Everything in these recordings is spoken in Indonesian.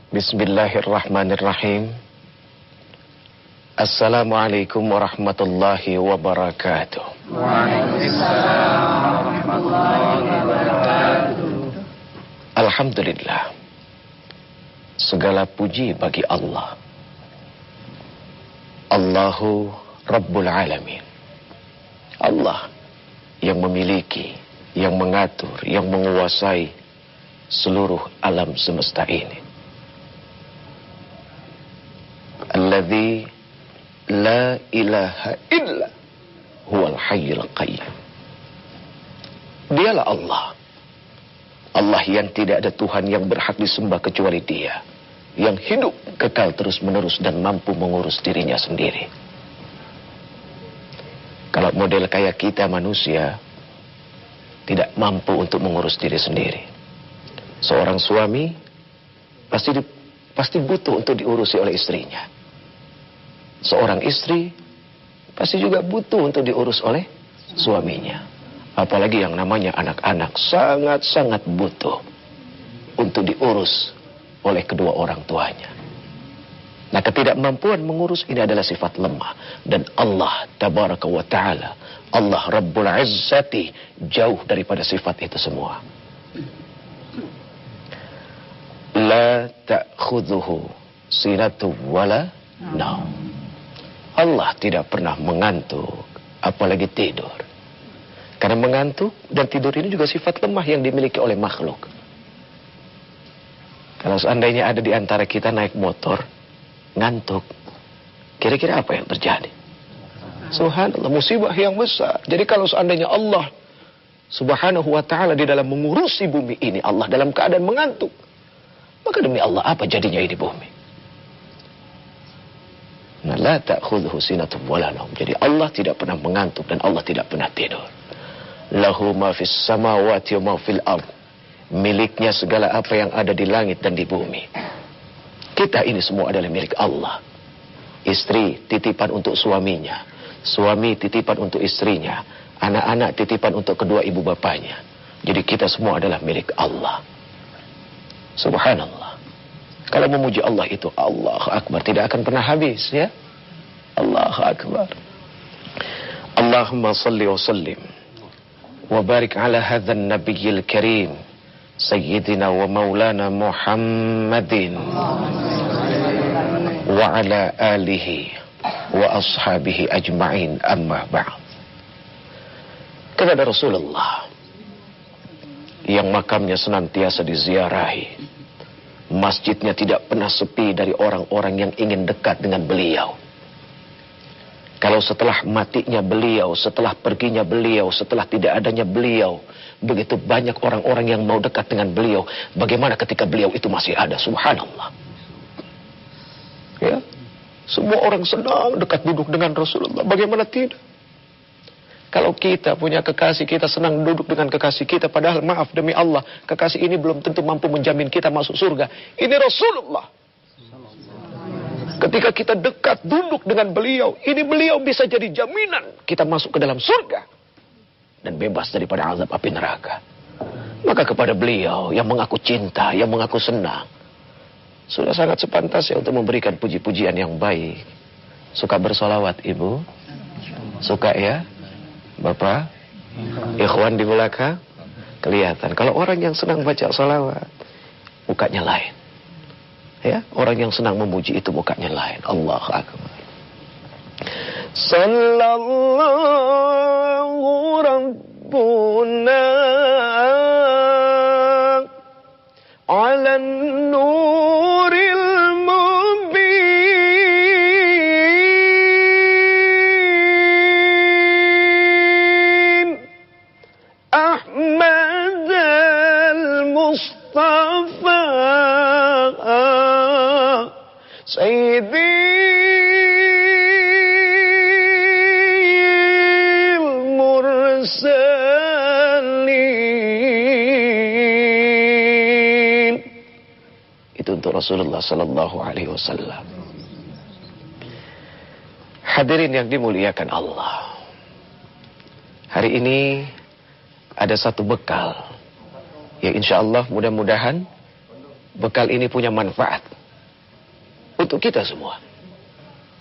Bismillahirrahmanirrahim. Assalamualaikum warahmatullahi wabarakatuh. Waalaikumsalam warahmatullahi wabarakatuh. Alhamdulillah. Segala puji bagi Allah. Allahu Rabbul Alamin. Allah yang memiliki, yang mengatur, yang menguasai seluruh alam semesta ini. Alladzi la ilaha illa huwal hayyul qayyum. Dialah Allah. Allah yang tidak ada Tuhan yang berhak disembah kecuali Dia, yang hidup kekal terus-menerus dan mampu mengurus dirinya sendiri. Kalau model kayak kita manusia tidak mampu untuk mengurus diri sendiri. Seorang suami pasti butuh untuk diurusi oleh istrinya. Seorang istri pasti juga butuh untuk diurus oleh suaminya. Apalagi yang namanya anak-anak sangat-sangat butuh untuk diurus oleh kedua orang tuanya. Nah, ketidakmampuan mengurus ini adalah sifat lemah. Dan Allah Tabaraka wa Ta'ala, Allah Rabbul Izzati, jauh daripada sifat itu semua. La ta'khudhuhu sinatu wala naum. Allah tidak pernah mengantuk, apalagi tidur. Karena mengantuk dan tidur ini juga sifat lemah yang dimiliki oleh makhluk. Kalau seandainya ada di antara kita naik motor, ngantuk, kira-kira apa yang terjadi? Subhanallah, musibah yang besar. Jadi kalau seandainya Allah Subhanahu wa Ta'ala di dalam mengurusi bumi ini, Allah dalam keadaan mengantuk, maka demi Allah apa jadinya ini bumi? Nah, la ta'khudhuhu sinatun wala naum. Jadi Allah tidak pernah mengantuk dan Allah tidak pernah tidur. Lahu ma fis samawati wa ma fil ard. Miliknya segala apa yang ada di langit dan di bumi. Kita ini semua adalah milik Allah. Istri titipan untuk suaminya, suami titipan untuk istrinya, anak-anak titipan untuk kedua ibu bapaknya. Jadi kita semua adalah milik Allah. Subhanallah. Kalau memuji Allah itu Allahu Akbar, tidak akan pernah habis, ya. Allahu Akbar. Allahumma salli wa sallim wa barik ala hadzal nabiyil karim sayyidina wa maulana Muhammadin wa ala alihi wa ashabihi ajma'in, amma ba'd. Kepada Rasulullah yang makamnya senantiasa diziarahi, masjidnya tidak pernah sepi dari orang-orang yang ingin dekat dengan beliau. Kalau setelah matinya beliau, setelah perginya beliau, setelah tidak adanya beliau, begitu banyak orang-orang yang mau dekat dengan beliau. Bagaimana ketika beliau itu masih ada? Subhanallah. Ya, semua orang senang dekat duduk dengan Rasulullah. Bagaimana tidak? Kalau kita punya kekasih, kita senang duduk dengan kekasih kita. Padahal maaf demi Allah, kekasih ini belum tentu mampu menjamin kita masuk surga. Ini Rasulullah. Ketika kita dekat duduk dengan beliau, ini beliau bisa jadi jaminan kita masuk ke dalam surga dan bebas daripada azab api neraka. Maka kepada beliau yang mengaku cinta, yang mengaku senang, sudah sangat sepantasnya untuk memberikan puji-pujian yang baik. Suka bersolawat ibu? Suka ya? Bapak, ikhwan di belakang, kelihatan. Kalau orang yang senang baca salawat, mukanya lain. Ya, orang yang senang memuji itu mukanya lain. Allahu Akbar. Sallallahu Rabbuna ala nuril mubin Ahmad al-Mustafa Sayyidil Mursalin. Itu untuk Rasulullah sallallahu alaihi wasallam. Hadirin yang dimuliakan Allah, hari ini ada satu bekal yang insya Allah mudah-mudahan bekal ini punya manfaat untuk kita semua.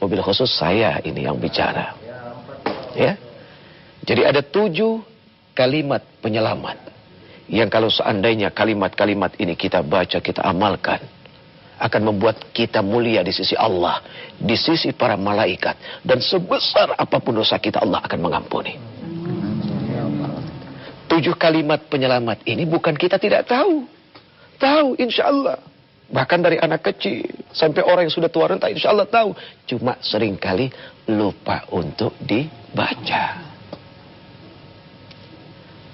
Mobil khusus saya ini yang bicara. Ya. Jadi ada 7 kalimat penyelamat. Yang kalau seandainya kalimat-kalimat ini kita baca, kita amalkan, akan membuat kita mulia di sisi Allah, di sisi para malaikat. Dan sebesar apapun dosa kita, Allah akan mengampuni. 7 kalimat penyelamat ini bukan kita tidak tahu. Tahu insya Allah. Bahkan dari anak kecil sampai orang yang sudah tua renta insya Allah tahu. Cuma seringkali lupa untuk dibaca.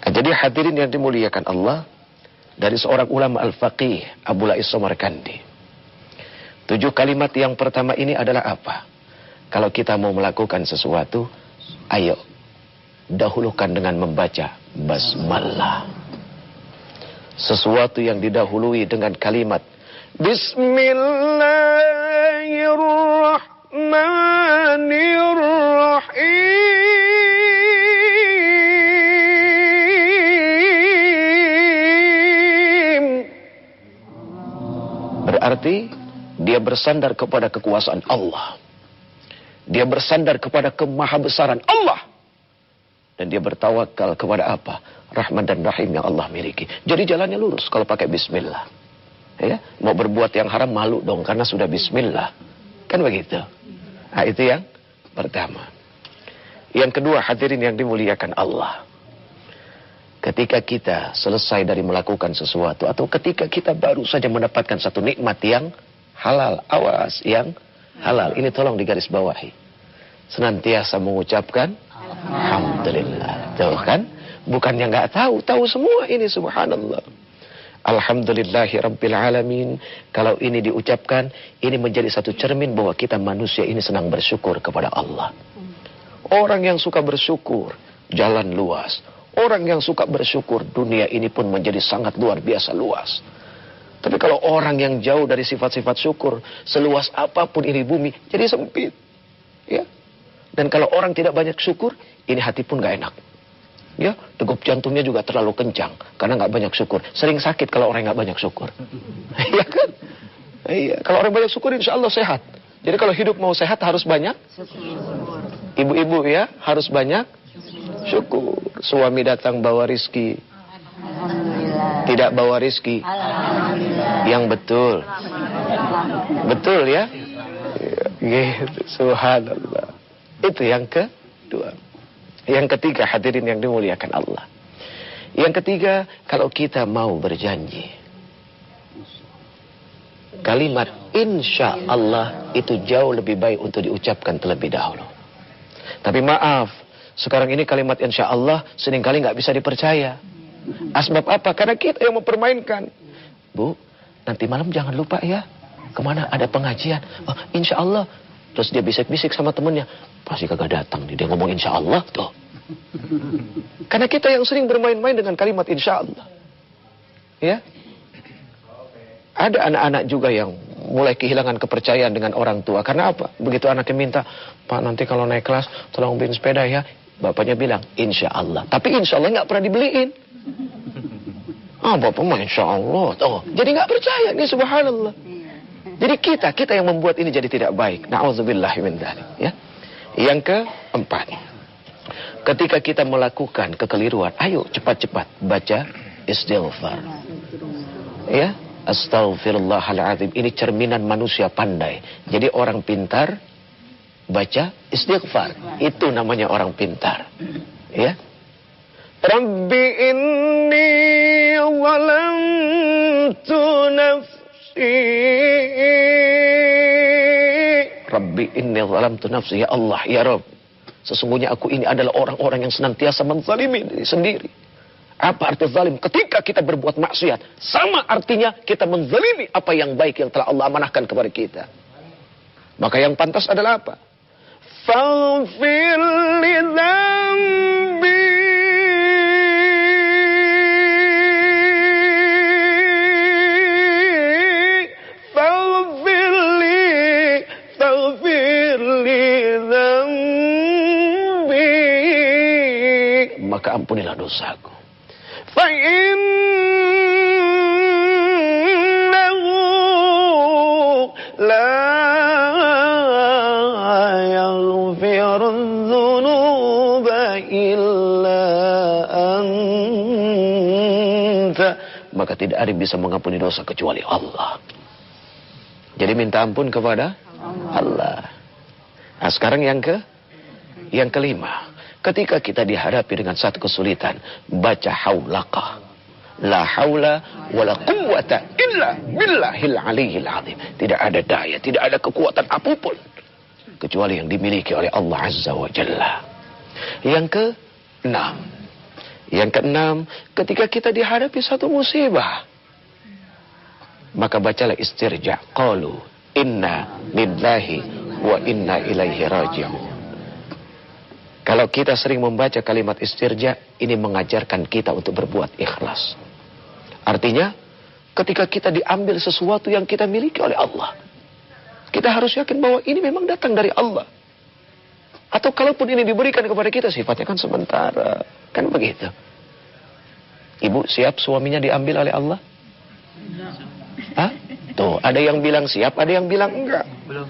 Jadi hadirin yang dimuliakan Allah, dari seorang ulama al-faqih Abu Lais Samarkandi, 7 kalimat yang pertama ini adalah apa? Kalau kita mau melakukan sesuatu, ayo dahulukan dengan membaca basmalah. Sesuatu yang didahului dengan kalimat Bismillahirrahmanirrahim. Berarti dia bersandar kepada kekuasaan Allah. Dia bersandar kepada kemahabesaran Allah. Dan dia bertawakal kepada apa? Rahman dan Rahim yang Allah miliki. Jadi jalannya lurus kalau pakai bismillah. Ya, mau berbuat yang haram malu dong karena sudah bismillah. Kan begitu. Nah, itu yang pertama. Yang kedua, hadirin yang dimuliakan Allah. Ketika kita selesai dari melakukan sesuatu, atau ketika kita baru saja mendapatkan satu nikmat yang halal, awas, yang halal. Ini tolong digarisbawahi. Senantiasa mengucapkan Alhamdulillah. Tuh kan? Bukannya nggak tahu, tahu semua ini, subhanallah. Alhamdulillahi Rabbil Alamin. Kalau ini diucapkan, ini menjadi satu cermin bahwa kita manusia ini senang bersyukur kepada Allah. Orang yang suka bersyukur, jalan luas. Orang yang suka bersyukur, dunia ini pun menjadi sangat luar biasa luas. Tapi kalau orang yang jauh dari sifat-sifat syukur, seluas apapun ini bumi, jadi sempit. Ya. Dan kalau orang tidak banyak syukur, ini hati pun gak enak. Ya, degup jantungnya juga terlalu kencang karena nggak banyak syukur. Sering sakit kalau orang nggak banyak syukur. Iya kan? Iya. Kalau orang banyak syukur, insya Allah sehat. Jadi kalau hidup mau sehat harus banyak syukur. Ibu-ibu ya harus banyak syukur. Suami datang bawa rizki, tidak bawa rizki, yang betul, betul ya. Gitu. Subhanallah. Itu yang kedua. Yang ketiga, hadirin yang dimuliakan Allah. Yang ketiga, kalau kita mau berjanji, kalimat insya Allah itu jauh lebih baik untuk diucapkan terlebih dahulu. Tapi maaf, sekarang ini kalimat insya Allah seringkali nggak bisa dipercaya. Asbab apa? Karena kita yang mempermainkan. Bu, nanti malam jangan lupa ya, kemana ada pengajian. Oh, insya Allah. Terus dia bisik-bisik sama temennya, pasti kagak datang nih, dia ngomong insya Allah tuh. Karena kita yang sering bermain-main dengan kalimat insya Allah. Ya. Ada anak-anak juga yang mulai kehilangan kepercayaan dengan orang tua. Karena apa? Begitu anaknya minta, Pak nanti kalau naik kelas tolong beliin sepeda ya. Bapaknya bilang insya Allah. Tapi insya Allah nggak pernah dibeliin. Bapak mah insya Allah. Oh, jadi nggak percaya nih, subhanallah. Jadi kita yang membuat ini jadi tidak baik. Na'udzubillahi min dzalik, ya. Yang keempat, ketika kita melakukan kekeliruan, ayo cepat-cepat baca istighfar. Ya, astaghfirullahaladzim. Ini cerminan manusia pandai. Jadi orang pintar baca istighfar. Itu namanya orang pintar. Ya. Rabbi inni zalamtu nafsi. Rabbi inni zalamtu nafsi. Ya Allah, ya Rabb, sesungguhnya aku ini adalah orang-orang yang senantiasa menzalimi diri sendiri. Apa arti zalim? Ketika kita berbuat maksiat, sama artinya kita menzalimi apa yang baik yang telah Allah amanahkan kepada kita. Maka yang pantas adalah apa? Faghfir li dzambi. Maka ampunilah dosaku. Fa'innahu la maka tidak ada yang bisa mengampuni dosa kecuali Allah. Jadi minta ampun kepada Allah. Nah, sekarang yang kelima. Ketika kita dihadapi dengan satu kesulitan, baca haulaka. La haula wala quwwata illa billahil aliyil azim. Tidak ada daya, tidak ada kekuatan apapun kecuali yang dimiliki oleh Allah Azza wa Jalla. Yang keenam, ketika kita dihadapi satu musibah, maka bacalah istirja. Qalu inna lillahi wa inna ilaihi raji'un. Kalau kita sering membaca kalimat istirja, ini mengajarkan kita untuk berbuat ikhlas. Artinya, ketika kita diambil sesuatu yang kita miliki oleh Allah, kita harus yakin bahwa ini memang datang dari Allah. Atau kalaupun ini diberikan kepada kita, sifatnya kan sementara. Kan begitu. Ibu siap suaminya diambil oleh Allah? Hah? Tuh, ada yang bilang siap, ada yang bilang enggak. Belum.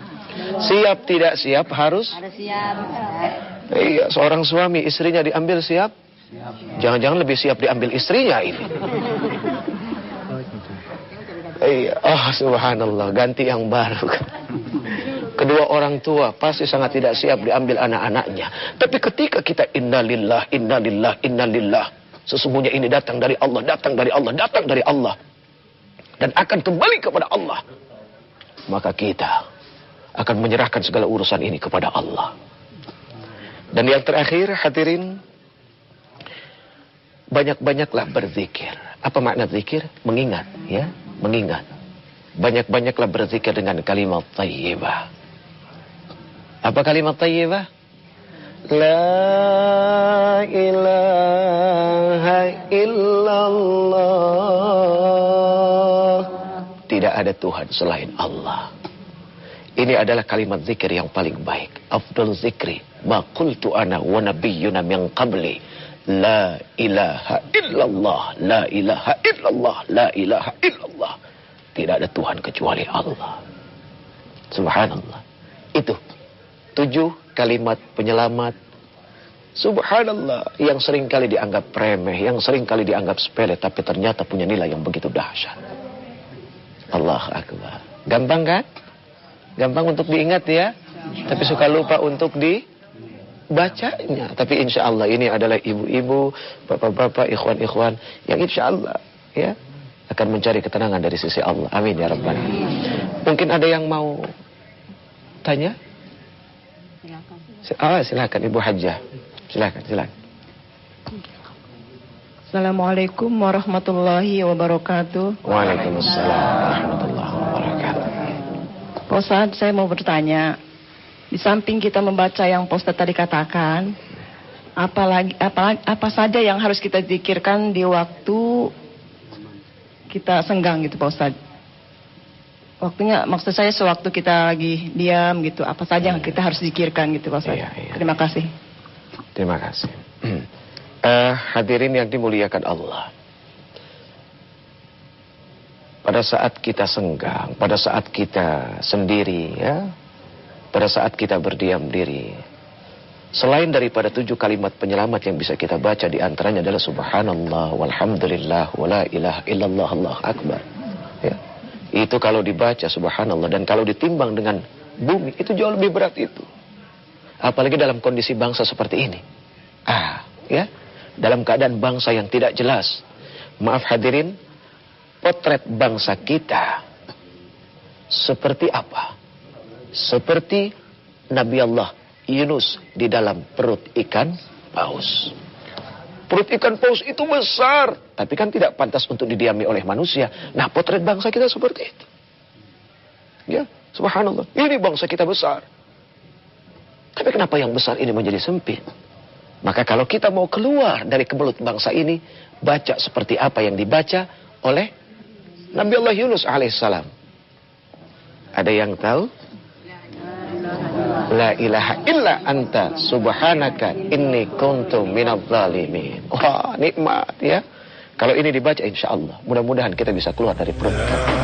Siap tidak siap harus? Harus siap. Iya, seorang suami istrinya diambil siap? Jangan-jangan lebih siap diambil istrinya ini. Iya, oh subhanallah, ganti yang baru. Kedua orang tua pasti sangat tidak siap diambil anak-anaknya. Tapi ketika kita innalillah, innalillah, innalillah, sesungguhnya ini datang dari Allah, datang dari Allah, datang dari Allah, dan akan kembali kepada Allah, maka kita akan menyerahkan segala urusan ini kepada Allah. Dan yang terakhir, hadirin, banyak-banyaklah berzikir. Apa makna zikir? Mengingat, ya, mengingat. Banyak-banyaklah berzikir dengan kalimat thayyibah. Apa kalimat thayyibah? La ilaha illallah. Tidak ada Tuhan selain Allah. Ini adalah kalimat zikir yang paling baik. Afdal zikri ma qultu ana wa nabiyyuna min qabli. La ilaha illallah, la ilaha illallah, la ilaha illallah. Tidak ada Tuhan kecuali Allah. Subhanallah. Itu 7 kalimat penyelamat. Subhanallah, yang seringkali dianggap remeh, yang seringkali dianggap sepele, tapi ternyata punya nilai yang begitu dahsyat. Allah Akbar. Gampang kan? Gampang untuk diingat ya, tapi suka lupa untuk dibacanya. Tapi insya Allah ini adalah ibu-ibu, bapak-bapak, ikhwan-ikhwan yang insya Allah ya akan mencari ketenangan dari sisi Allah. Amin ya Rabbal Alamin. Mungkin ada yang mau tanya? Silakan Ibu Hajjah. Silakan. Assalamualaikum warahmatullahi wabarakatuh. Waalaikumsalam warahmatullahi wabarakatuh. Pak Ustadz, saya mau bertanya, di samping kita membaca yang Pak Ustadz tadi katakan, apa saja yang harus kita zikirkan di waktu kita senggang gitu Pak Ustadz? Waktunya, maksud saya sewaktu kita lagi diam gitu, apa saja yang kita harus zikirkan gitu Pak Ustadz? Iya. Terima kasih. Terima kasih. Hadirin yang dimuliakan Allah. Pada saat kita senggang, pada saat kita sendiri ya, pada saat kita berdiam diri, selain daripada 7 kalimat penyelamat yang bisa kita baca, di antaranya adalah subhanallah, walhamdulillah, wala ilaha illallah, Allahu akbar. Ya. Itu kalau dibaca subhanallah, dan kalau ditimbang dengan bumi, itu jauh lebih berat itu. Apalagi dalam kondisi bangsa seperti ini. Ya, dalam keadaan bangsa yang tidak jelas. Maaf hadirin, potret bangsa kita seperti apa? Seperti Nabi Allah Yunus di dalam perut ikan paus. Perut ikan paus itu besar, tapi kan tidak pantas untuk didiami oleh manusia. Nah, potret bangsa kita seperti itu. Ya, subhanallah. Ini bangsa kita besar. Tapi kenapa yang besar ini menjadi sempit? Maka kalau kita mau keluar dari kebelut bangsa ini, baca seperti apa yang dibaca oleh Nabi Allah Yunus alaihissalam. Ada yang tahu? La ilaha illa anta subhanaka inni kuntu minadh dhalimin. Wah, nikmat ya. Kalau ini dibaca insya Allah, mudah-mudahan kita bisa keluar dari perut.